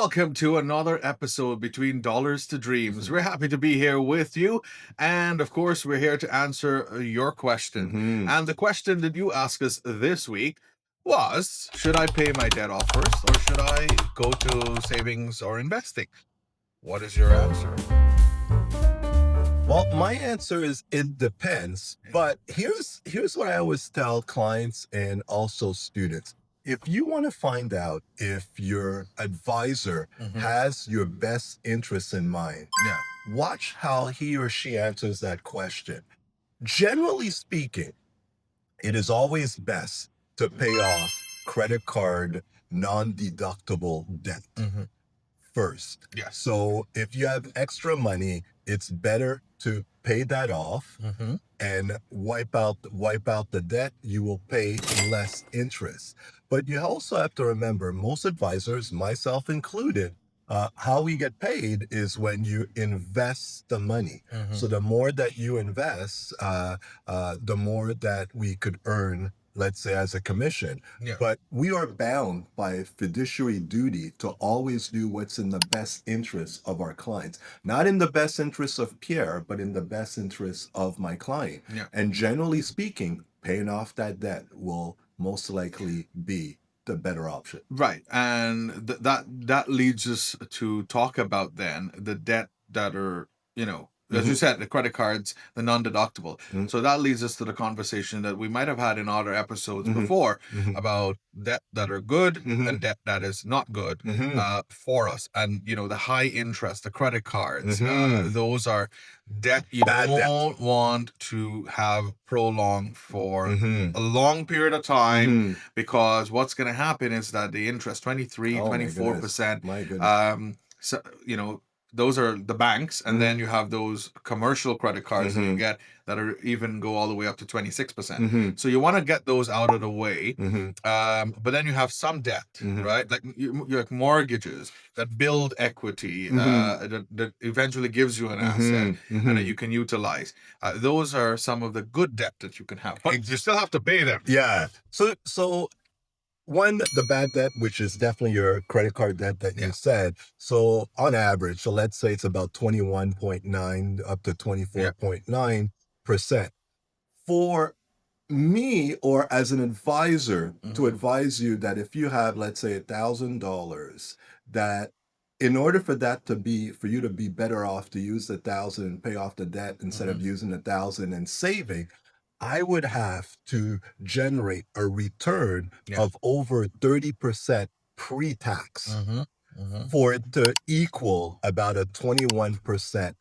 welcome to another episode Between Dollars to Dreams. We're happy to be here with you. And of course, we're here to answer your question. And the question that you asked us this week was, should I pay my debt off first or should I go to savings or investing? What is your answer? Well, my answer is it depends. But here's what I always tell clients and also students. If you want to find out if your advisor has your best interests in mind, Yeah. watch how he or she answers that question. Generally speaking, it is always best to pay off credit card non-deductible debt first. Yes. So if you have extra money, it's better to pay that off and wipe out the debt. You will pay less interest. But you also have to remember, most advisors, myself included, how we get paid is when you invest the money. So the more that you invest, the more that we could earn, let's say, as a commission. Yeah. But we are bound by fiduciary duty to always do what's in the best interest of our clients. Not in the best interest of Pierre, but in the best interest of my client. Yeah. And generally speaking, paying off that debt will most likely be the better option. Right. And that leads us to talk about then the debt that are, as you said, the credit cards, the non-deductible. So that leads us to the conversation that we might have had in other episodes before about debt that are good and debt that is not good for us. And, the high interest, the credit cards, those are debt you don't want to have prolonged for a long period of time because what's going to happen is that the interest, 24%. My goodness. So, those are the banks, and then you have those commercial credit cards that you get that are even go all the way up to 26%. So you want to get those out of the way. But then you have some debt, right? Like you have mortgages that build equity, that eventually gives you an asset and that you can utilize. Those are some of the good debt that you can have, but you still have to pay them. Yeah. So one, the bad debt, which is definitely your credit card debt that you said. So on average, so let's say it's about 21.9 up to 24.9%. For me, or as an advisor, to advise you that if you have, let's say, $1,000, that in order for you to be better off to use the 1,000 and pay off the debt instead of using 1,000 and saving, I would have to generate a return of over 30% pre-tax for it to equal about a 21%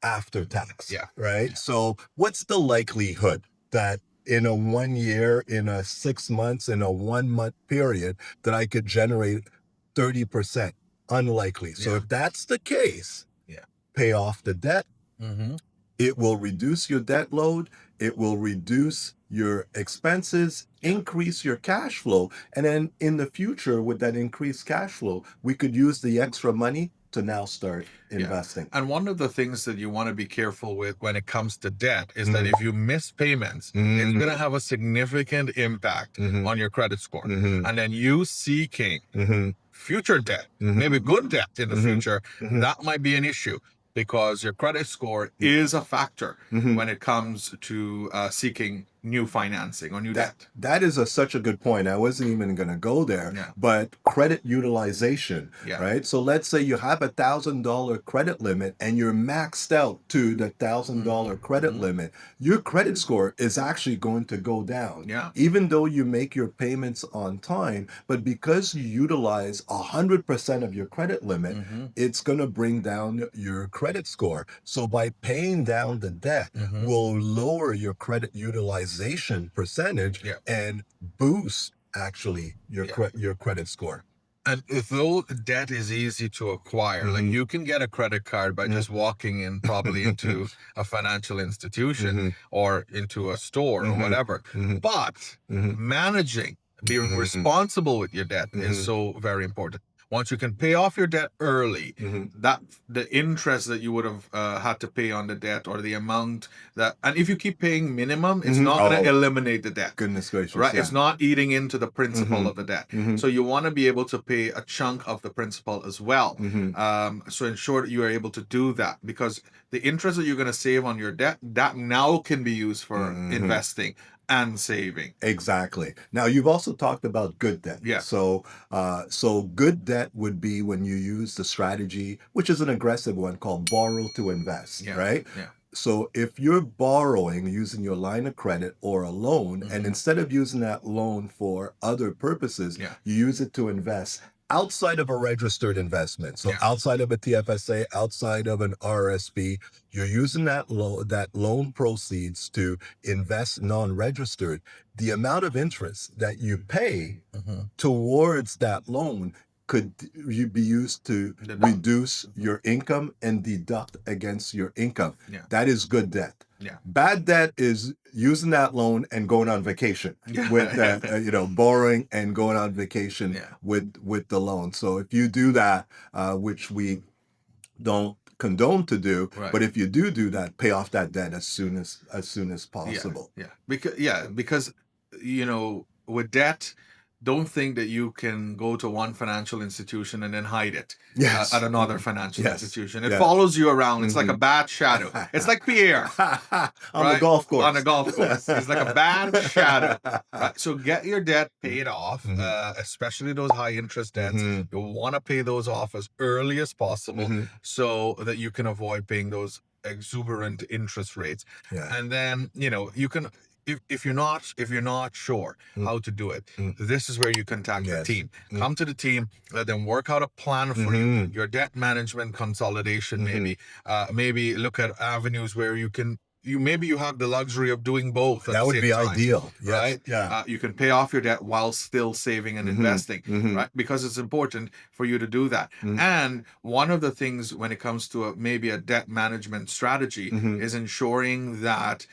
after tax. Yeah. Right? So what's the likelihood that in a 1 year, in a 6 months, in a 1 month period, that I could generate 30%? Unlikely. So if that's the case, pay off the debt. It will reduce your debt load. It will reduce your expenses, increase your cash flow. And then in the future, with that increased cash flow, we could use the extra money to now start investing. And one of the things that you want to be careful with when it comes to debt is that if you miss payments, it's going to have a significant impact on your credit score. And then you seeking future debt, maybe good debt in the future, that might be an issue. Because your credit score is a factor when it comes to seeking new financing or new debt. That is such a good point. I wasn't even going to go there, but credit utilization, right? So let's say you have $1,000 credit limit and you're maxed out to the $1,000 credit limit. Your credit score is actually going to go down, even though you make your payments on time. But because you utilize 100% of your credit limit, it's going to bring down your credit score. So by paying down the debt will lower your credit utilization percentage and boost actually your credit score. And though debt is easy to acquire, like you can get a credit card by just walking in probably into a financial institution or into a store or whatever. But managing, being responsible with your debt is so very important. Once you can pay off your debt early, Mhm. that the interest that you would have had to pay on the debt, or the amount that, and if you keep paying minimum, it's not going to eliminate the debt. Goodness gracious. Right? Yeah. It's not eating into the principal Mhm. of the debt. Mhm. So you want to be able to pay a chunk of the principal as well. So ensure that you are able to do that, because the interest that you're going to save on your debt, that now can be used for investing and saving. Exactly. Now, you've also talked about good debt. Yeah. So good debt would be when you use the strategy, which is an aggressive one, called borrow to invest, Yeah. right? Yeah. So if you're borrowing using your line of credit or a loan, and instead of using that loan for other purposes, Yeah. you use it to invest outside of a registered investment. So Yeah. outside of a TFSA, outside of an RSP, you're using that loan proceeds to invest non-registered. The amount of interest that you pay towards that loan could you be used to reduce your income and deduct against your income. Yeah. That is good debt. Yeah. Bad debt is using that loan and going on vacation Yeah. with borrowing and going on vacation Yeah. with the loan. So if you do that, which we don't condone to do, Right. but if you do that, pay off that debt as soon as possible. Yeah. Because with debt, don't think that you can go to one financial institution and then hide it Yes. at another financial Yes. institution. It Yeah. follows you around. It's like a bad shadow. It's like Pierre On the right? golf course. On a golf course. It's like a bad shadow. Right? So get your debt paid off, especially those high interest debts. You'll want to pay those off as early as possible so that you can avoid paying those exuberant interest rates. Yeah. And then, you can, if you're not sure how to do it, this is where you contact the Yes. team. Come to the team, let them work out a plan for you, your debt management consolidation, maybe look at avenues where maybe you have the luxury of doing both at That the would same be time, ideal. Yes. right? Yeah. You can pay off your debt while still saving and investing, right? Because it's important for you to do that. And one of the things when it comes to maybe a debt management strategy is ensuring that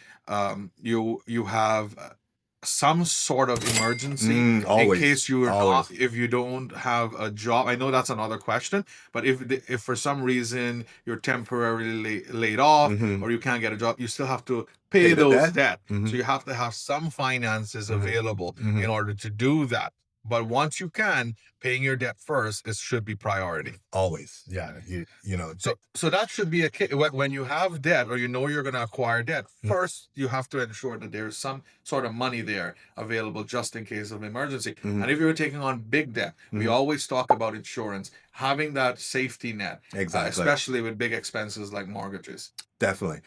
you have some sort of emergency Always. in case you're Always. not, if you don't have a job. I know that's another question, but if for some reason you're temporarily laid off or you can't get a job, you still have to pay the those debt. debt. So you have to have some finances available in order to do that. But once you can, paying your debt first should be priority. Always. Yeah. So that should be when you have debt, or you're going to acquire debt, first you have to ensure that there's some sort of money there available just in case of emergency. And if you're taking on big debt, we always talk about insurance, having that safety net, Exactly. especially with big expenses like mortgages. Definitely.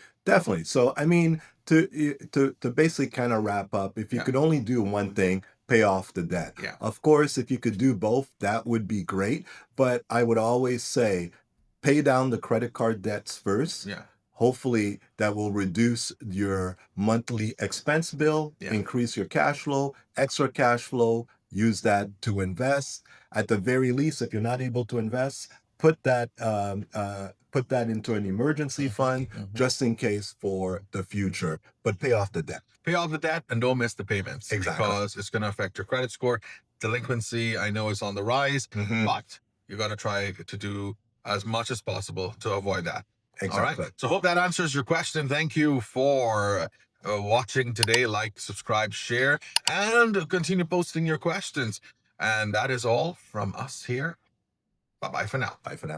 So, I mean, to basically kind of wrap up, if you could only do one thing, pay off the debt. Yeah. Of course, if you could do both, that would be great. But I would always say, pay down the credit card debts first. Yeah. Hopefully, that will reduce your monthly expense bill, increase your cash flow, extra cash flow, use that to invest. At the very least, if you're not able to invest, put that into an emergency fund just in case for the future. But pay off the debt. Pay off the debt and don't miss the payments. Exactly. Because it's going to affect your credit score. Delinquency, I know, is on the rise, but you got to try to do as much as possible to avoid that. Exactly. All right. So hope that answers your question. Thank you for watching today. Like, subscribe, share, and continue posting your questions. And that is all from us here. Bye-bye for now. Bye for now.